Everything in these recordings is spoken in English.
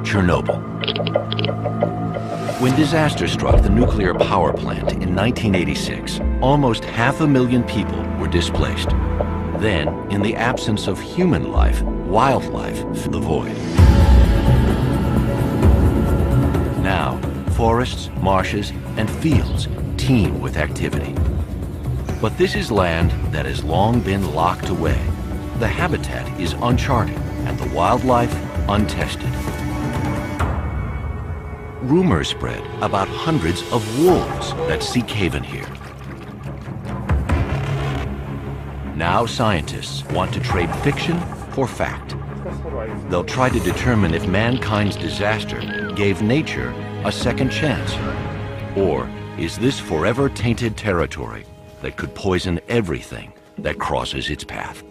Chernobyl. When disaster struck the nuclear power plant in 1986, almost 500,000 people were displaced. Then, in the absence of human life, wildlife filled the void. Now, forests, marshes, and fields teem with activity. But this is land that has long been locked away. The habitat is uncharted and the wildlife untested. Rumors spread about hundreds of wolves that seek haven here. Now scientists want to trade fiction for fact. They'll try to determine if mankind's disaster gave nature a second chance. Or is this forever tainted territory that could poison everything that crosses its path?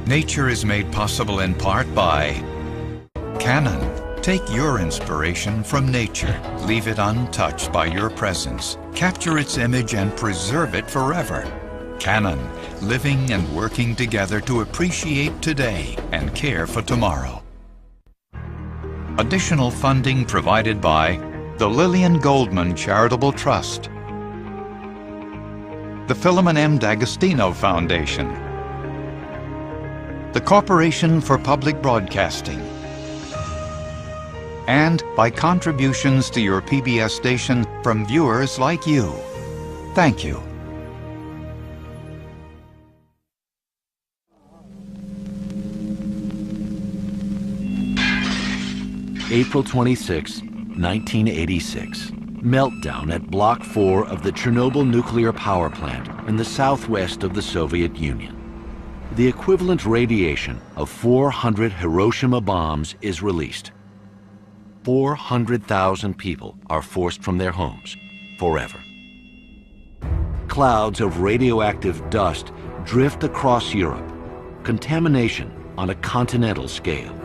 Nature is made possible in part by Canon. Take your inspiration from nature. Leave it untouched by your presence. Capture its image and preserve it forever. Canon, living and working together to appreciate today and care for tomorrow. Additional funding provided by the Lillian Goldman Charitable Trust, the Philemon M. D'Agostino Foundation, the Corporation for Public Broadcasting, and by contributions to your PBS station from viewers like you. Thank you. April 26, 1986. Meltdown at Block 4 of the Chernobyl nuclear power plant in the southwest of the Soviet Union. The equivalent radiation of 400 Hiroshima bombs is released. 400,000 people are forced from their homes forever. Clouds of radioactive dust drift across Europe. Contamination on a continental scale.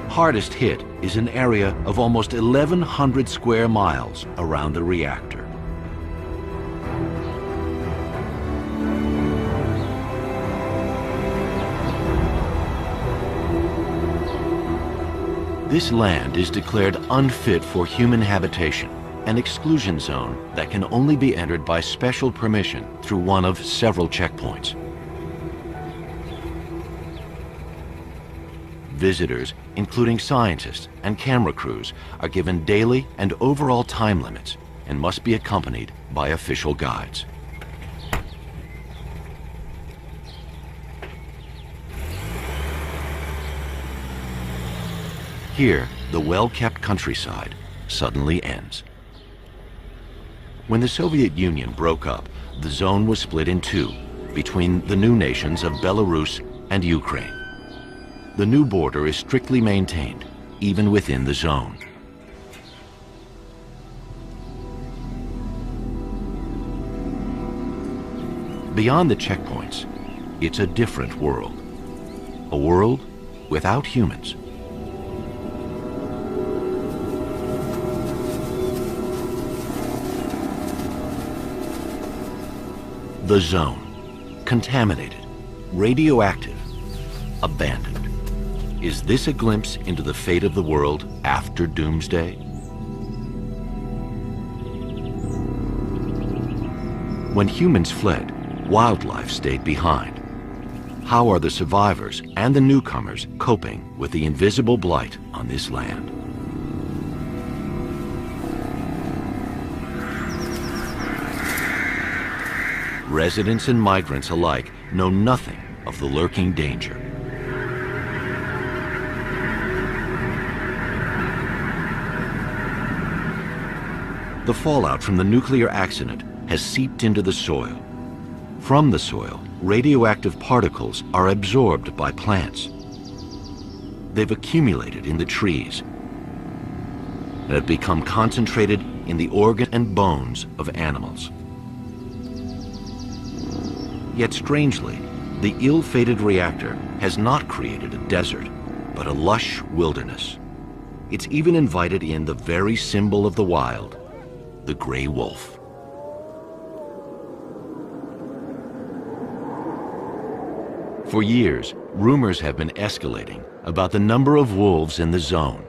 Hardest hit is an area of almost 1,100 square miles around the reactor. This land is declared unfit for human habitation, an exclusion zone that can only be entered by special permission through one of several checkpoints. Visitors, including scientists and camera crews, are given daily and overall time limits and must be accompanied by official guides. Here, the well-kept countryside suddenly ends. When the Soviet Union broke up, the zone was split in two between the new nations of Belarus and Ukraine. The new border is strictly maintained, even within the zone. Beyond the checkpoints, it's a different world. A world without humans. The zone, contaminated, radioactive, abandoned. Is this a glimpse into the fate of the world after doomsday? When humans fled, wildlife stayed behind. How are the survivors and the newcomers coping with the invisible blight on this land? Residents and migrants alike know nothing of the lurking danger. The fallout from the nuclear accident has seeped into the soil. From the soil, radioactive particles are absorbed by plants. They've accumulated in the trees. that have become concentrated in the organ and bones of animals. Yet strangely, the ill-fated reactor has not created a desert, but a lush wilderness. It's even invited in the very symbol of the wild, the gray wolf. For years, rumors have been escalating about the number of wolves in the zone.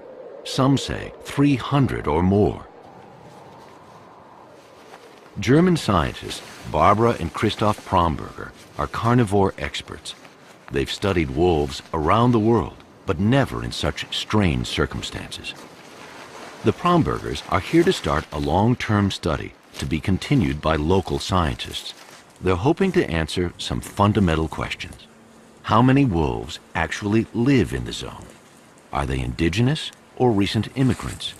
Some say 300 or more. German scientists Barbara and Christoph Promberger are carnivore experts. They've studied wolves around the world, but never in such strange circumstances. The Prombergers are here to start a long-term study to be continued by local scientists. They're hoping to answer some fundamental questions. How many wolves actually live in the zone? Are they indigenous or recent immigrants?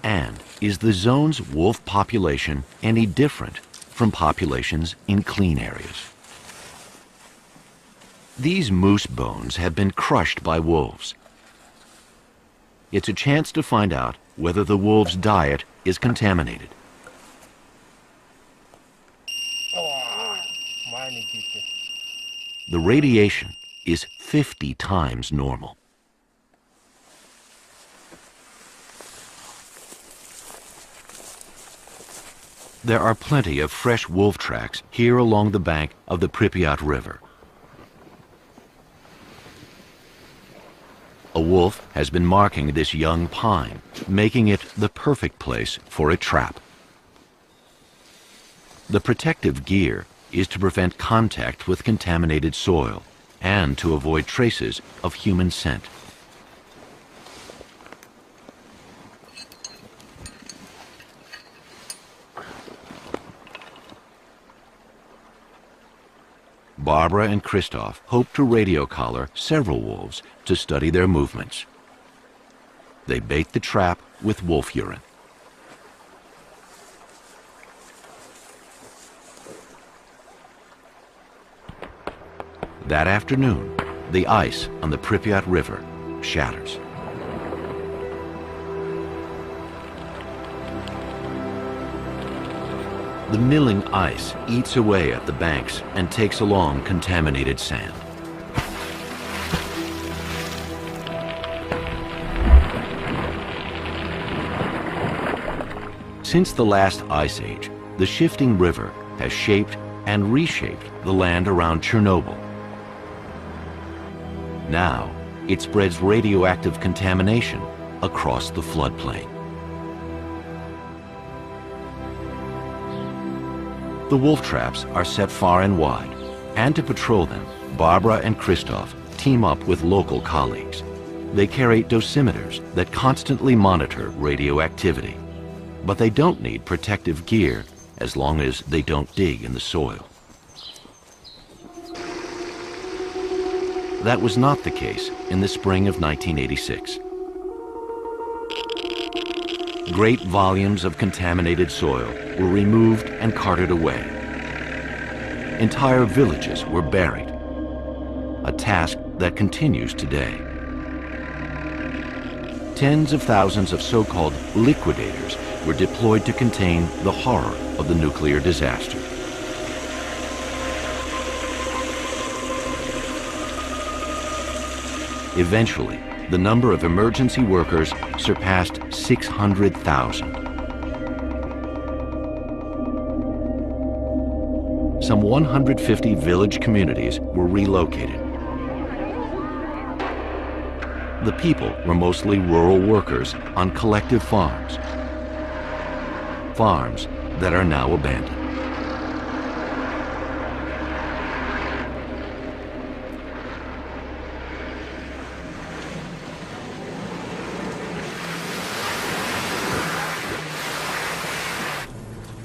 And is the zone's wolf population any different from populations in clean areas? These moose bones have been crushed by wolves. It's a chance to find out whether the wolves' diet is contaminated. The radiation is 50 times normal. There are plenty of fresh wolf tracks here along the bank of the Pripyat River. A wolf has been marking this young pine, making it the perfect place for a trap. The protective gear is to prevent contact with contaminated soil and to avoid traces of human scent. Barbara and Christoph hope to radio collar several wolves to study their movements. They bait the trap with wolf urine. That afternoon, the ice on the Pripyat River shatters. The milling ice eats away at the banks and takes along contaminated sand. Since the last ice age, the shifting river has shaped and reshaped the land around Chernobyl. Now, it spreads radioactive contamination across the floodplain. The wolf traps are set far and wide, and to patrol them, Barbara and Christoph team up with local colleagues. They carry dosimeters that constantly monitor radioactivity, but they don't need protective gear as long as they don't dig in the soil. That was not the case in the spring of 1986. Great volumes of contaminated soil were removed and carted away. Entire villages were buried, a task that continues today. Tens of thousands of so-called liquidators were deployed to contain the horror of the nuclear disaster. Eventually, the number of emergency workers surpassed 600,000. Some 150 village communities were relocated. The people were mostly rural workers on collective farms, farms that are now abandoned.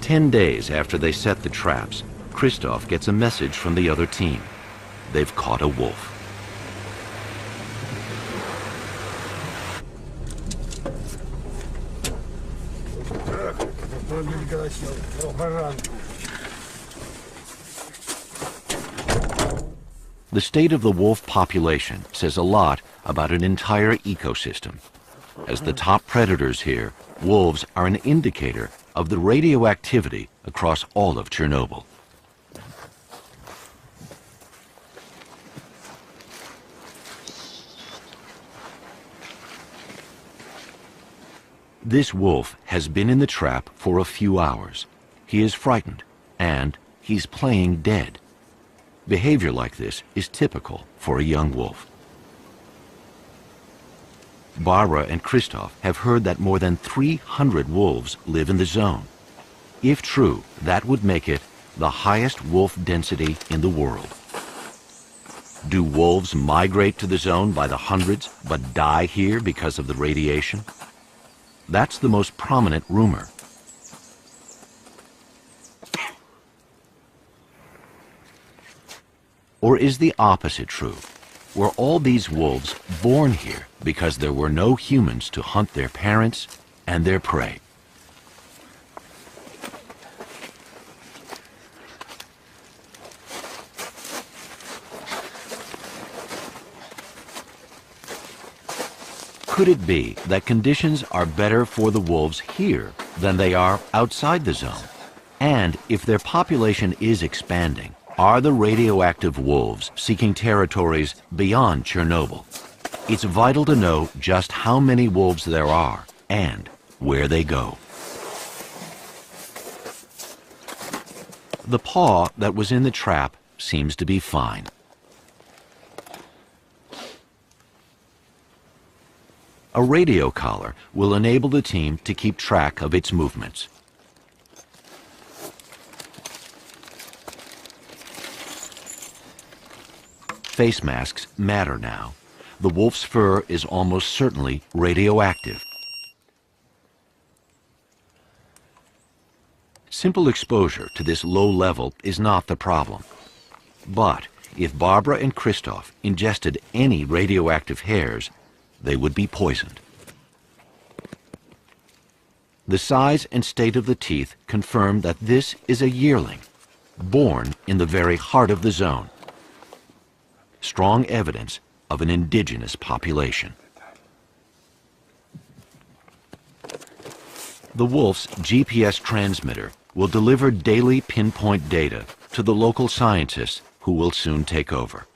Ten days after they set the traps, Christoph gets a message from the other team. They've caught a wolf. The state of the wolf population says a lot about an entire ecosystem. As the top predators here, wolves are an indicator of the radioactivity across all of Chernobyl. This wolf has been in the trap for a few hours. He is frightened, and he's playing dead. Behavior like this is typical for a young wolf. Barbara and Christoph have heard that more than 300 wolves live in the zone. If true, that would make it the highest wolf density in the world. Do wolves migrate to the zone by the hundreds but die here because of the radiation? That's the most prominent rumor. Or is the opposite true? Were all these wolves born here because there were no humans to hunt their parents and their prey? Could it be that conditions are better for the wolves here than they are outside the zone? And if their population is expanding, are the radioactive wolves seeking territories beyond Chernobyl? It's vital to know just how many wolves there are and where they go. The paw that was in the trap seems to be fine. A radio collar will enable the team to keep track of its movements. Face masks matter now. The wolf's fur is almost certainly radioactive. Simple exposure to this low level is not the problem. But if Barbara and Christoph ingested any radioactive hairs, they would be poisoned. The size and state of the teeth confirm that this is a yearling, born in the very heart of the zone. Strong evidence of an indigenous population. The wolf's GPS transmitter will deliver daily pinpoint data to the local scientists who will soon take over.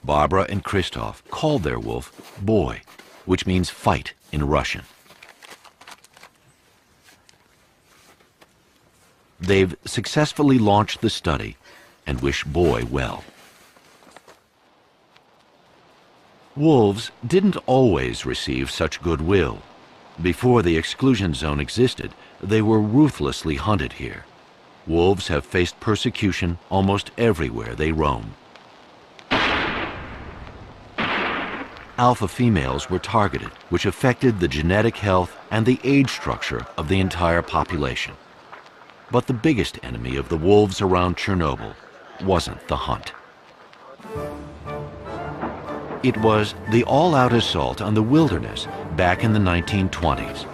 Barbara and Christoph called their wolf Boy, which means fight in Russian. They've successfully launched the study and wish Boy well. Wolves didn't always receive such goodwill. Before the exclusion zone existed, they were ruthlessly hunted here. Wolves have faced persecution almost everywhere they roam. Alpha females were targeted, which affected the genetic health and the age structure of the entire population. But the biggest enemy of the wolves around Chernobyl wasn't the hunt. It was the all-out assault on the wilderness back in the 1920s.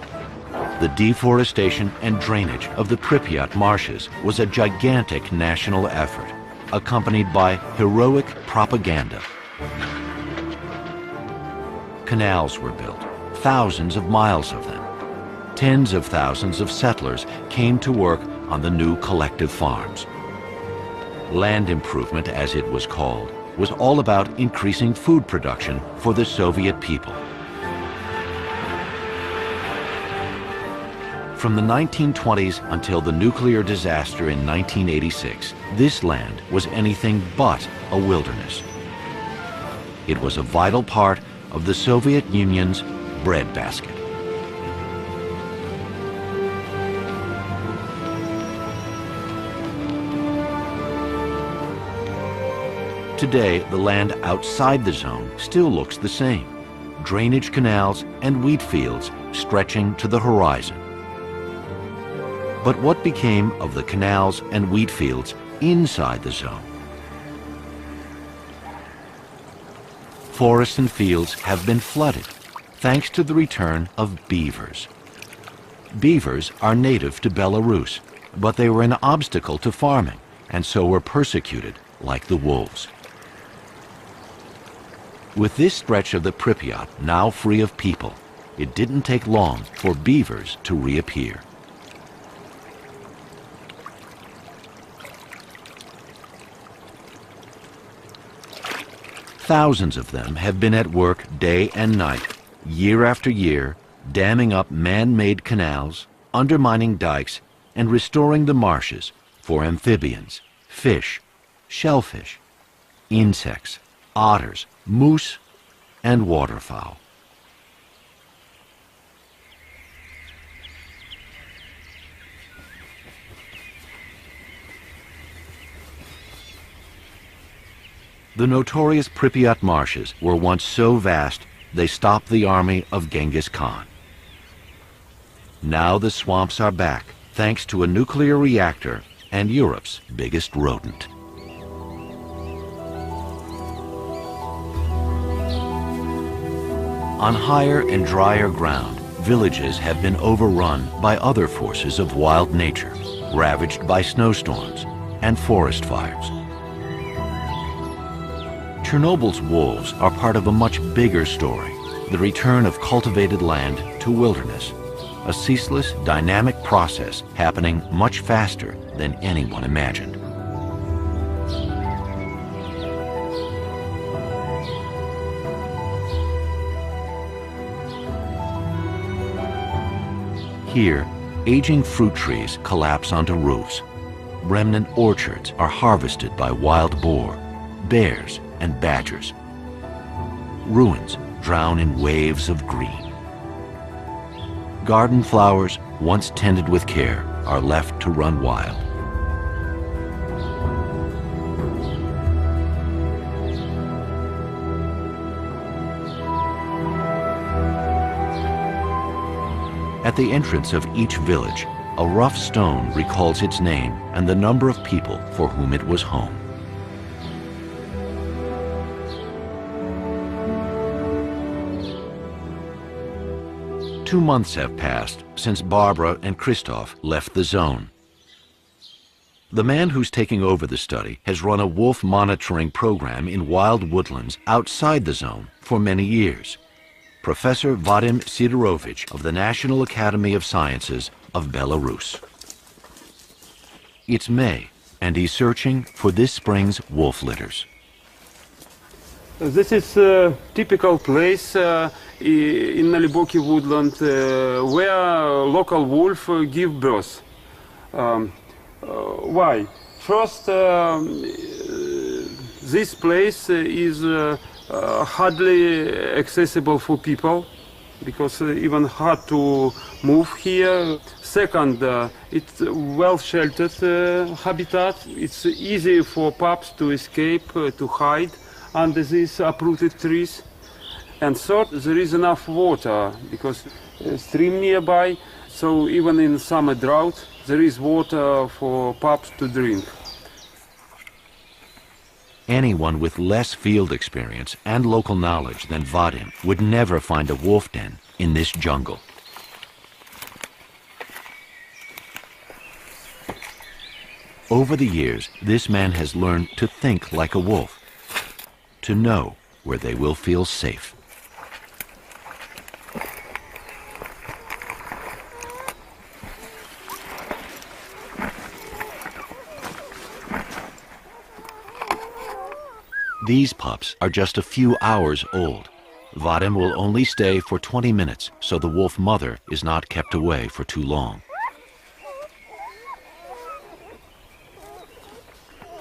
The deforestation and drainage of the Pripyat marshes was a gigantic national effort, accompanied by heroic propaganda. Canals were built, thousands of miles of them. Tens of thousands of settlers came to work on the new collective farms. Land improvement, as it was called, was all about increasing food production for the Soviet people. From the 1920s until the nuclear disaster in 1986, this land was anything but a wilderness. It was a vital part of the Soviet Union's breadbasket. Today, the land outside the zone still looks the same. Drainage canals and wheat fields stretching to the horizon. But what became of the canals and wheat fields inside the zone? Forests and fields have been flooded, thanks to the return of beavers. Beavers are native to Belarus, but they were an obstacle to farming, and so were persecuted like the wolves. With this stretch of the Pripyat now free of people, it didn't take long for beavers to reappear. Thousands of them have been at work day and night, year after year, damming up man-made canals, undermining dikes, and restoring the marshes for amphibians, fish, shellfish, insects, otters, moose, and waterfowl. The notorious Pripyat marshes were once so vast they stopped the army of Genghis Khan. Now the swamps are back, thanks to a nuclear reactor and Europe's biggest rodent. On higher and drier ground, villages have been overrun by other forces of wild nature, ravaged by snowstorms and forest fires. Chernobyl's wolves are part of a much bigger story, the return of cultivated land to wilderness, a ceaseless, dynamic process happening much faster than anyone imagined. Here, aging fruit trees collapse onto roofs. Remnant orchards are harvested by wild boar, bears, and badgers. Ruins drown in waves of green. Garden flowers, once tended with care, are left to run wild. At the entrance of each village, a rough stone recalls its name and the number of people for whom it was home. Two months have passed since Barbara and Christoph left the zone. The man who's taking over the study has run a wolf monitoring program in wild woodlands outside the zone for many years. Professor Vadim Sidorovich of the National Academy of Sciences of Belarus. It's May, and he's searching for this spring's wolf litters. This is a typical place in Naliboki woodland where local wolf give birth. Why? First, this place is hardly accessible for people because even hard to move here. Second, it's well sheltered habitat. It's easy for pups to escape, to hide under these uprooted trees. And third, there is enough water because a stream nearby, so even in summer drought, there is water for pups to drink. Anyone with less field experience and local knowledge than Vadim would never find a wolf den in this jungle. Over the years, this man has learned to think like a wolf, to know where they will feel safe. These pups are just a few hours old. Vadim will only stay for 20 minutes so the wolf mother is not kept away for too long.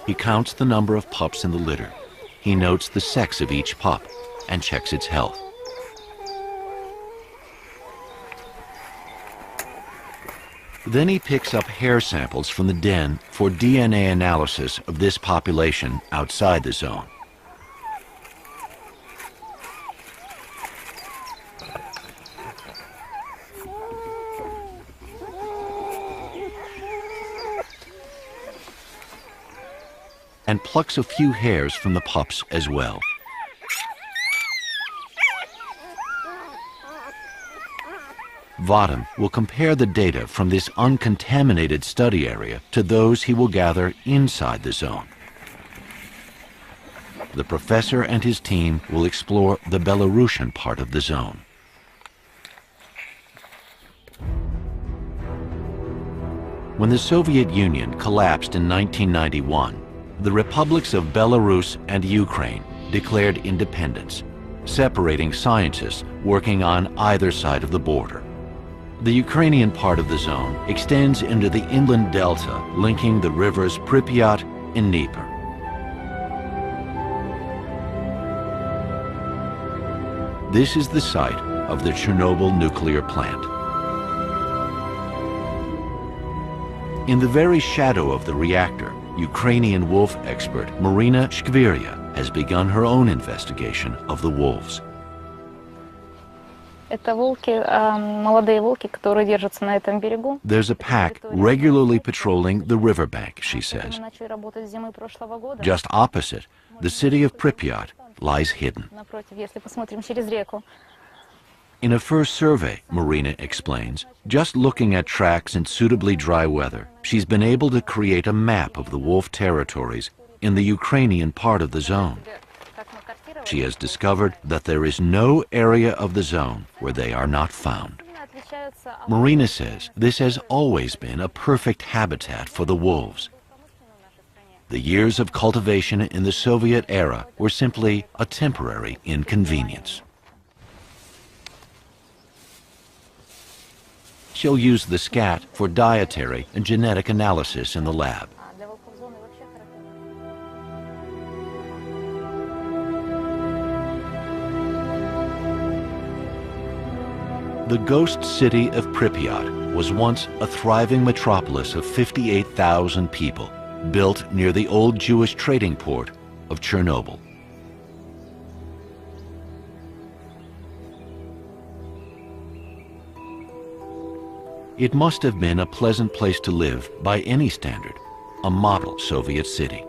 He counts the number of pups in the litter. He notes the sex of each pup and checks its health. Then he picks up hair samples from the den for DNA analysis of this population outside the zone. And plucks a few hairs from the pups as well. Vadim will compare the data from this uncontaminated study area to those he will gather inside the zone. the professor and his team will explore the Belarusian part of the zone. When the Soviet Union collapsed in 1991, the republics of Belarus and Ukraine declared independence, separating scientists working on either side of the border. The Ukrainian part of the zone extends into the inland delta, linking the rivers Pripyat and Dnieper. This is the site of the Chernobyl nuclear plant. In the very shadow of the reactor, Ukrainian wolf expert Marina Shkvirya has begun her own investigation of the wolves. There's a pack regularly patrolling the riverbank, she says. Just opposite, the city of Pripyat lies hidden. In a first survey, Marina explains, just looking at tracks in suitably dry weather, she's been able to create a map of the wolf territories in the Ukrainian part of the zone. She has discovered that there is no area of the zone where they are not found. Marina says this has always been a perfect habitat for the wolves. The years of cultivation in the Soviet era were simply a temporary inconvenience. She'll use the scat for dietary and genetic analysis in the lab. The ghost city of Pripyat was once a thriving metropolis of 58,000 people, built near the old Jewish trading port of Chernobyl. It must have been a pleasant place to live by any standard, a model Soviet city.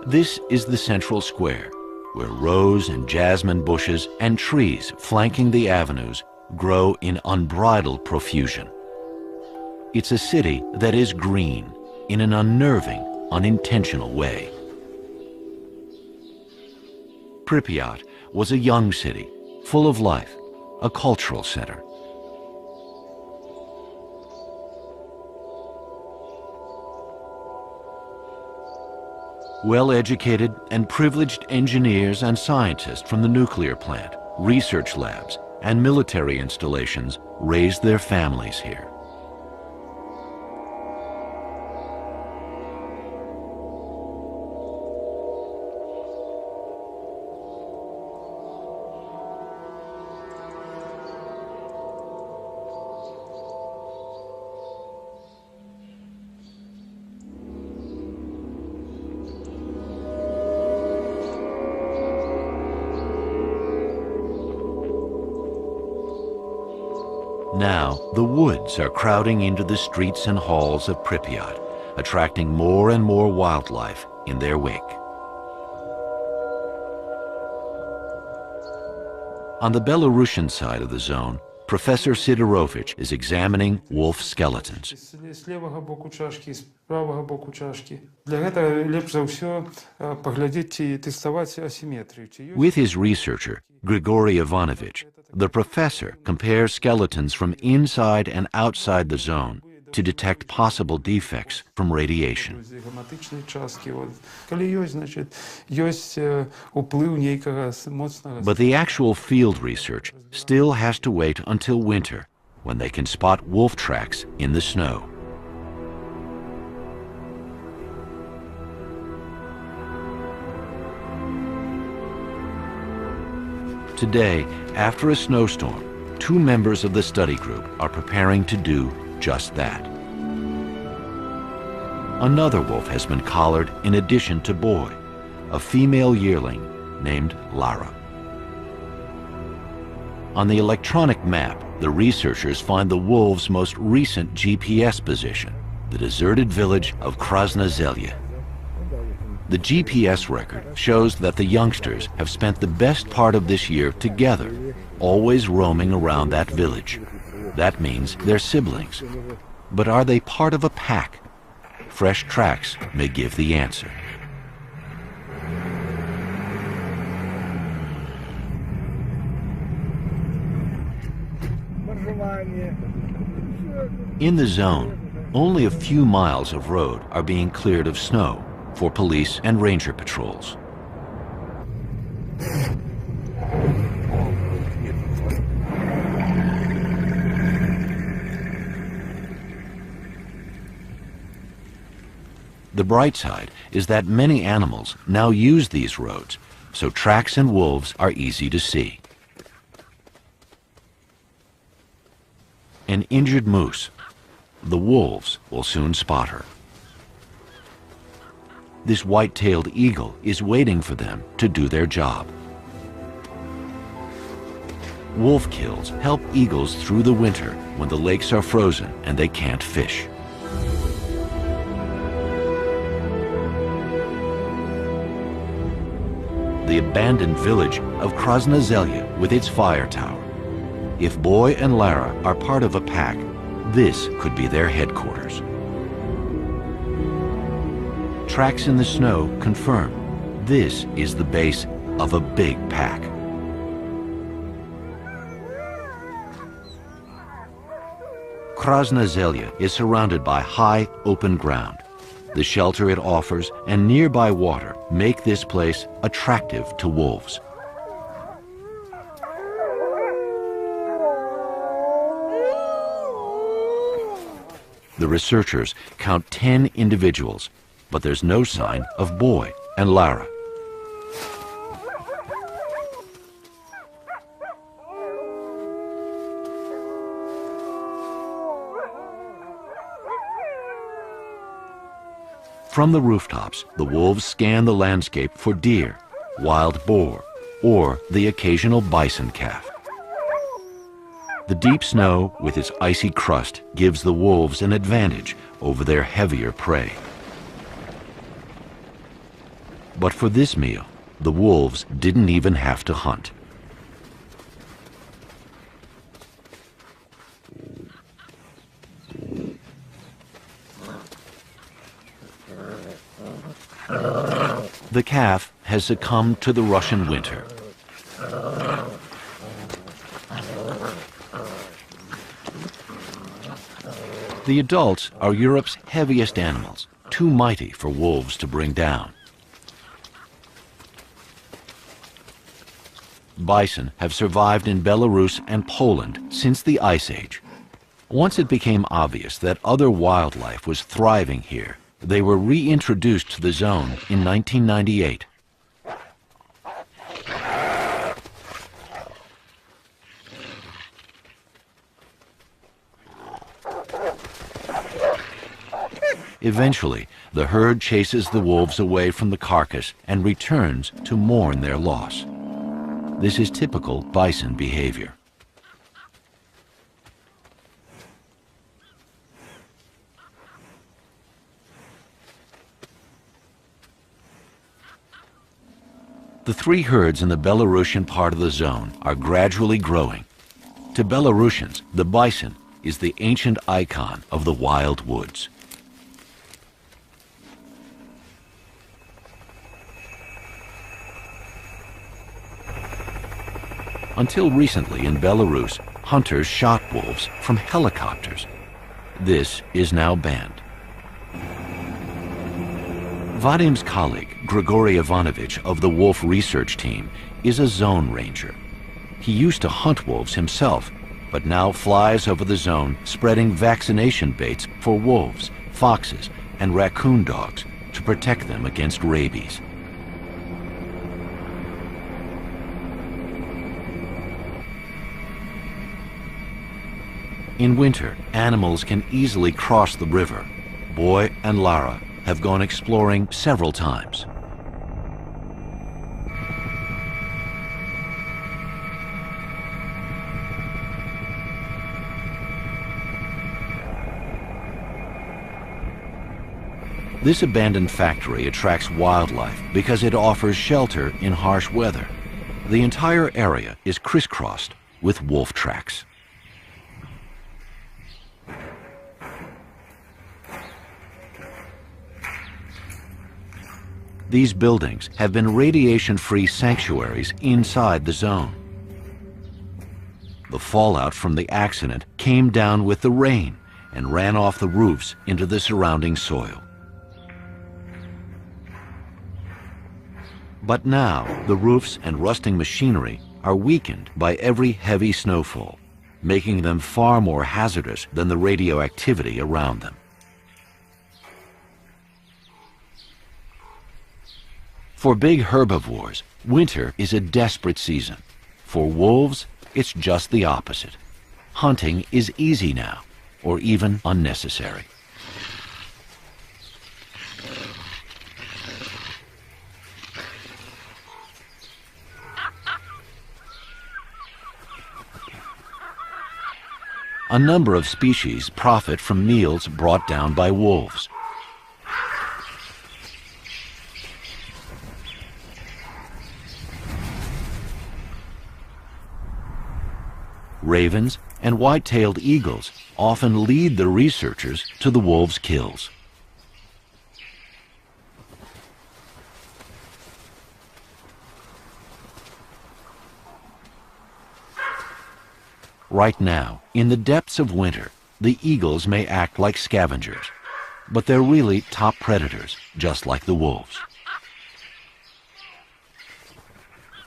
This is the central square, where rose and jasmine bushes and trees flanking the avenues grow in unbridled profusion. It's a city that is green in an unnerving, unintentional way. Pripyat was a young city, full of life, a cultural center. Well-educated and privileged engineers and scientists from the nuclear plant, research labs, and military installations raised their families here. Now, the woods are crowding into the streets and halls of Pripyat, attracting more and more wildlife in their wake. On the Belarusian side of the zone, Professor Sidorovich is examining wolf skeletons. With his researcher, Grigory Ivanovich, the professor compares skeletons from inside and outside the zone to detect possible defects from radiation. But the actual field research still has to wait until winter, when they can spot wolf tracks in the snow. Today, after a snowstorm, 2 members of the study group are preparing to do just that. Another wolf has been collared in addition to Boy, a female yearling named Lara. On the electronic map, the researchers find the wolves' most recent GPS position, the deserted village of Krasnozelye. The GPS record shows that the youngsters have spent the best part of this year together, always roaming around that village. That means they're siblings. But are they part of a pack? Fresh tracks may give the answer. In the zone, only a few miles of road are being cleared of snow for police and ranger patrols. The bright side is that many animals now use these roads, so tracks and wolves are easy to see. An injured moose. The wolves will soon spot her. This white-tailed eagle is waiting for them to do their job. Wolf kills help eagles through the winter when the lakes are frozen and they can't fish. The abandoned village of Krasna Zelya with its fire tower. If Boy and Lara are part of a pack, this could be their headquarters. Tracks in the snow confirm this is the base of a big pack. Krasna Zelya is surrounded by high, open ground. The shelter it offers and nearby water make this place attractive to wolves. The researchers count 10 individuals, but there's no sign of Boy and Lara. From the rooftops, the wolves scan the landscape for deer, wild boar, or the occasional bison calf. The deep snow with its icy crust gives the wolves an advantage over their heavier prey. But for this meal, the wolves didn't even have to hunt. The calf has succumbed to the Russian winter. The adults are Europe's heaviest animals, too mighty for wolves to bring down. Bison have survived in Belarus and Poland since the Ice Age. Once it became obvious that other wildlife was thriving here, they were reintroduced to the zone in 1998. Eventually, the herd chases the wolves away from the carcass and returns to mourn their loss. This is typical bison behavior. The three herds in the Belarusian part of the zone are gradually growing. To Belarusians, the bison is the ancient icon of the wild woods. Until recently in Belarus, hunters shot wolves from helicopters. This is now banned. Vadim's colleague, Grigory Ivanovich of the wolf research team, is a zone ranger. He used to hunt wolves himself, but now flies over the zone spreading vaccination baits for wolves, foxes, and raccoon dogs to protect them against rabies. In winter, animals can easily cross the river. Boy and Lara have gone exploring several times. This abandoned factory attracts wildlife because it offers shelter in harsh weather. The entire area is crisscrossed with wolf tracks. These buildings have been radiation-free sanctuaries inside the zone. The fallout from the accident came down with the rain and ran off the roofs into the surrounding soil. But now, the roofs and rusting machinery are weakened by every heavy snowfall, making them far more hazardous than the radioactivity around them. For big herbivores, winter is a desperate season. For wolves, it's just the opposite. Hunting is easy now, or even unnecessary. A number of species profit from meals brought down by wolves. Ravens and white-tailed eagles often lead the researchers to the wolves' kills. Right now, in the depths of winter, the eagles may act like scavengers, but they're really top predators, just like the wolves.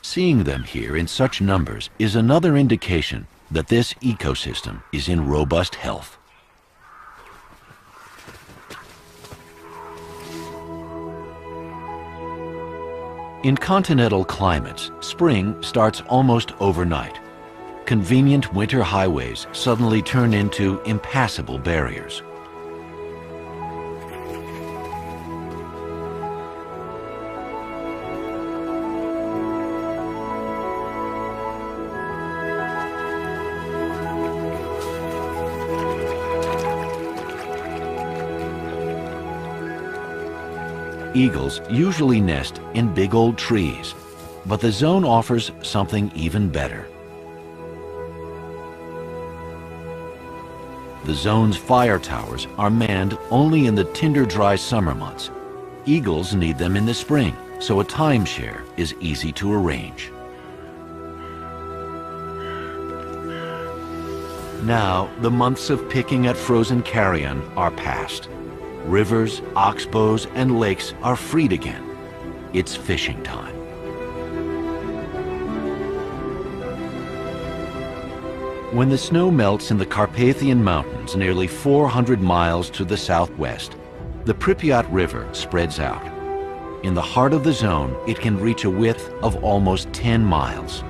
Seeing them here in such numbers is another indication that this ecosystem is in robust health. In continental climates, spring starts almost overnight. Convenient winter highways suddenly turn into impassable barriers. Eagles usually nest in big old trees, but the zone offers something even better. The zone's fire towers are manned only in the tinder-dry summer months. Eagles need them in the spring, so a timeshare is easy to arrange. Now, the months of picking at frozen carrion are past. Rivers, oxbows, and lakes are freed again. It's fishing time. When the snow melts in the Carpathian Mountains nearly 400 miles to the southwest, the Pripyat River spreads out. In the heart of the zone, it can reach a width of almost 10 miles.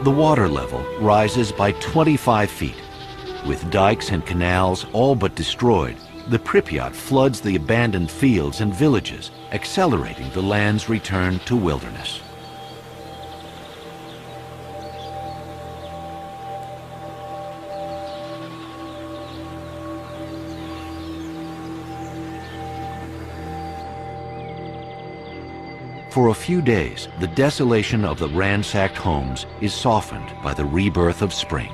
The water level rises by 25 feet. With dikes and canals all but destroyed, the Pripyat floods the abandoned fields and villages, accelerating the land's return to wilderness. For a few days, the desolation of the ransacked homes is softened by the rebirth of spring.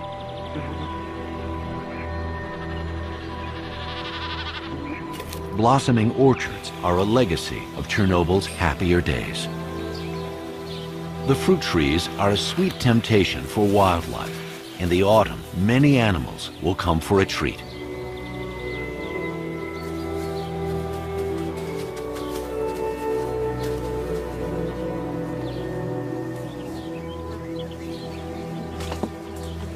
Blossoming orchards are a legacy of Chernobyl's happier days. The fruit trees are a sweet temptation for wildlife. In the autumn, many animals will come for a treat.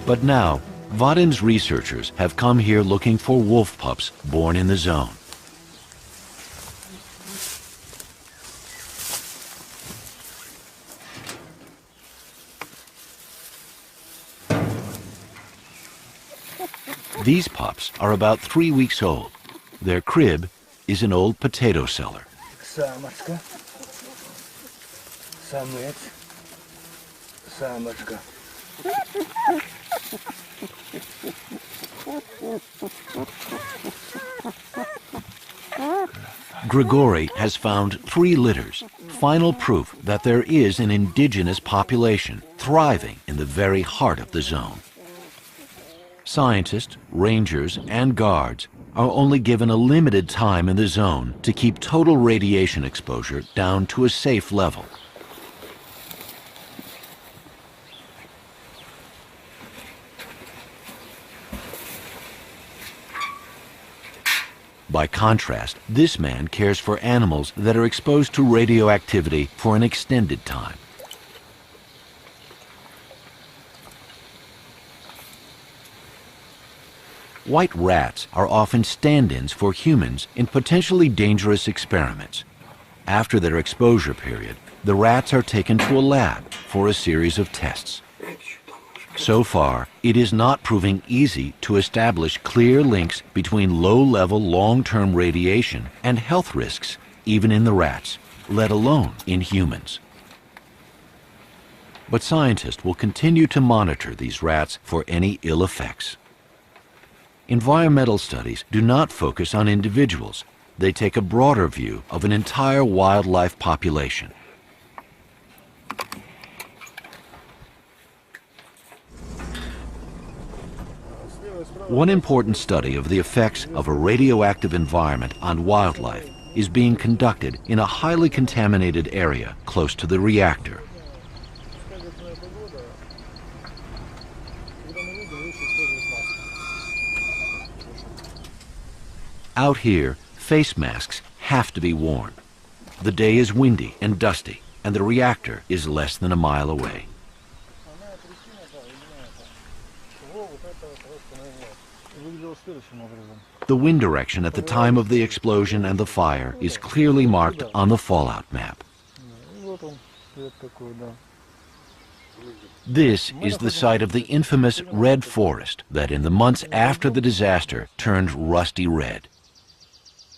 But now, Vadim's researchers have come here looking for wolf pups born in the zone. These pups are about 3 weeks old. Their crib is an old potato cellar. Самочка. Самец. Самочка. Grigory has found 3 litters, final proof that there is an indigenous population thriving in the very heart of the zone. Scientists, rangers, and guards are only given a limited time in the zone to keep total radiation exposure down to a safe level. By contrast, this man cares for animals that are exposed to radioactivity for an extended time. White rats are often stand-ins for humans in potentially dangerous experiments. After their exposure period, the rats are taken to a lab for a series of tests. So far, it is not proving easy to establish clear links between low-level long-term radiation and health risks, even in the rats, let alone in humans. But scientists will continue to monitor these rats for any ill effects. Environmental studies do not focus on individuals. They take a broader view of an entire wildlife population. One important study of the effects of a radioactive environment on wildlife is being conducted in a highly contaminated area close to the reactor. Out here, face masks have to be worn. The day is windy and dusty, and the reactor is less than a mile away. The wind direction at the time of the explosion and the fire is clearly marked on the fallout map. This is the site of the infamous red forest that in the months after the disaster turned rusty red.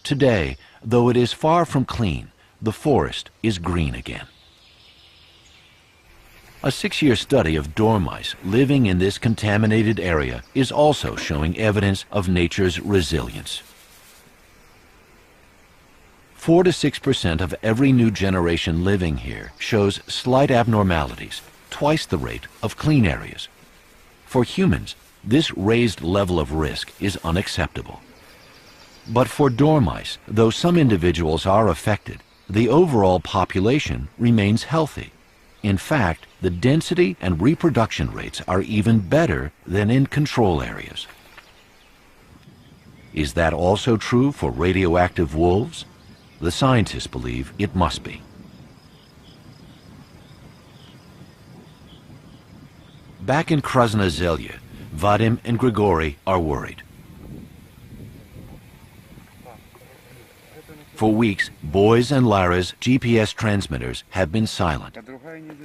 Today, though it is far from clean, the forest is green again. A 6-year study of dormice living in this contaminated area is also showing evidence of nature's resilience. 4 to 6% of every new generation living here shows slight abnormalities, twice the rate of clean areas. For humans, this raised level of risk is unacceptable. But for dormice, though some individuals are affected, the overall population remains healthy. In fact, the density and reproduction rates are even better than in control areas. Is that also true for radioactive wolves? The scientists believe it must be. Back in Krasna Zelya, Vadim and Grigory are worried. For weeks, Boy's and Lara's GPS transmitters have been silent.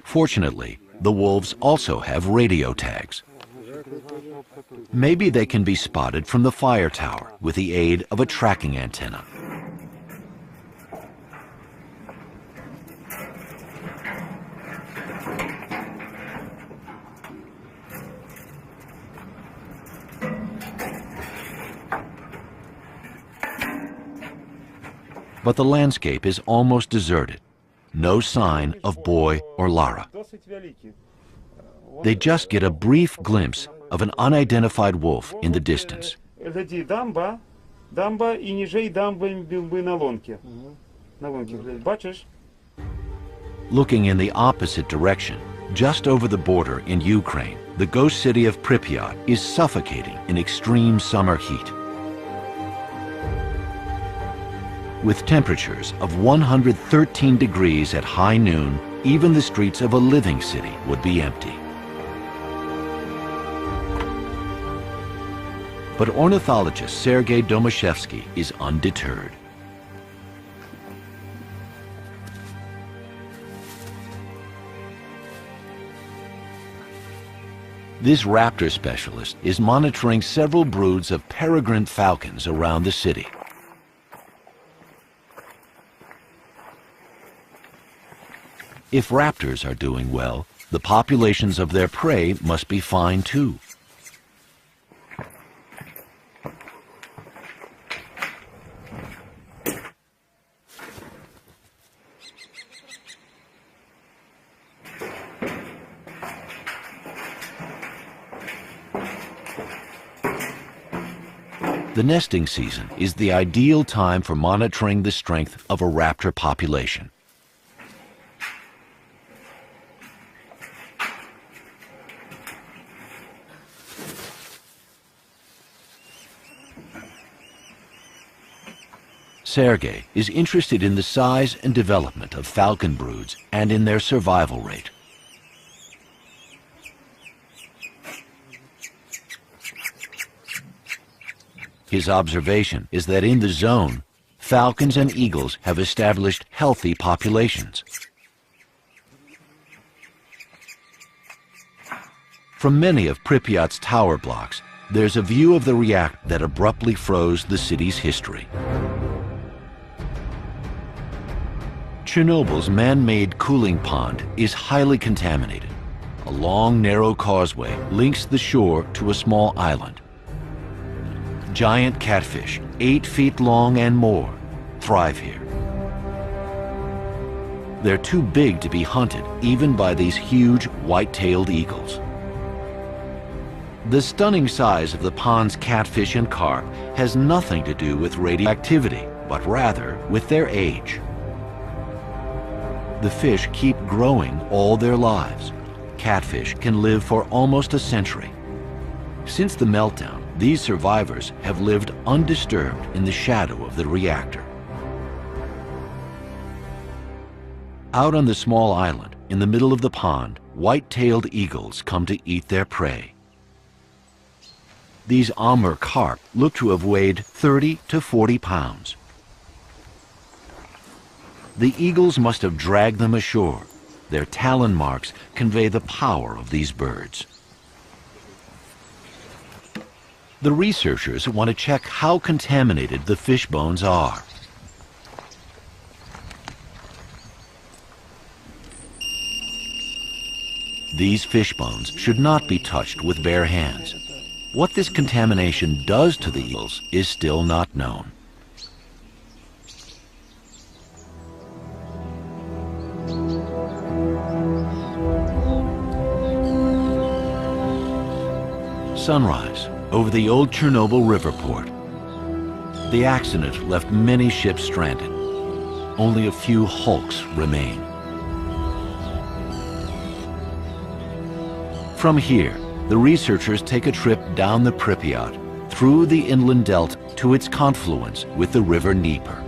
Fortunately, the wolves also have radio tags. Maybe they can be spotted from the fire tower with the aid of a tracking antenna. But the landscape is almost deserted. No sign of Boy or Lara. They just get a brief glimpse of an unidentified wolf in the distance. Looking in the opposite direction, just over the border in Ukraine, the ghost city of Pripyat is suffocating in extreme summer heat. With temperatures of 113 degrees at high noon, even the streets of a living city would be empty. But ornithologist Sergei Domashevsky is undeterred. This raptor specialist is monitoring several broods of peregrine falcons around the city. If raptors are doing well, the populations of their prey must be fine too. The nesting season is the ideal time for monitoring the strength of a raptor population. Sergei is interested in the size and development of falcon broods and in their survival rate. His observation is that in the zone, falcons and eagles have established healthy populations. From many of Pripyat's tower blocks, there's a view of the reactor that abruptly froze the city's history. Chernobyl's man-made cooling pond is highly contaminated. A long, narrow causeway links the shore to a small island. Giant catfish, 8 feet long and more, thrive here. They're too big to be hunted, even by these huge white-tailed eagles. The stunning size of the pond's catfish and carp has nothing to do with radioactivity, but rather with their age. The fish keep growing all their lives. Catfish can live for almost a century. Since the meltdown, these survivors have lived undisturbed in the shadow of the reactor. Out on the small island, in the middle of the pond, white-tailed eagles come to eat their prey. These Amur carp look to have weighed 30 to 40 pounds. The eagles must have dragged them ashore. Their talon marks convey the power of these birds. The researchers want to check how contaminated the fish bones are. These fish bones should not be touched with bare hands. What this contamination does to the eagles is still not known. Sunrise over the old Chernobyl river port. The accident left many ships stranded. Only a few hulks remain. From here, the researchers take a trip down the Pripyat, through the inland delta to its confluence with the river Dnieper.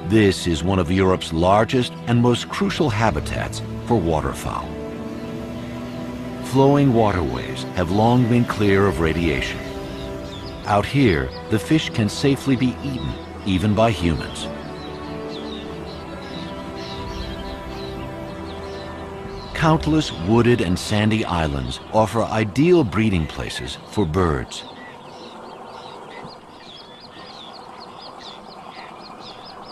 This is one of Europe's largest and most crucial habitats for waterfowl. Flowing waterways have long been clear of radiation. Out here, the fish can safely be eaten, even by humans. Countless wooded and sandy islands offer ideal breeding places for birds.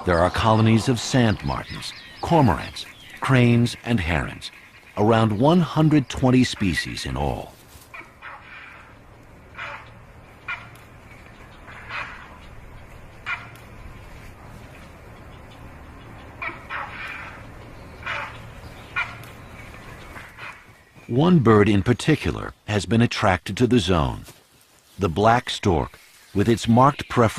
There are colonies of sand martins, cormorants, cranes, and herons, around 120 species in all. One bird in particular has been attracted to the zone, the black stork, with its marked preference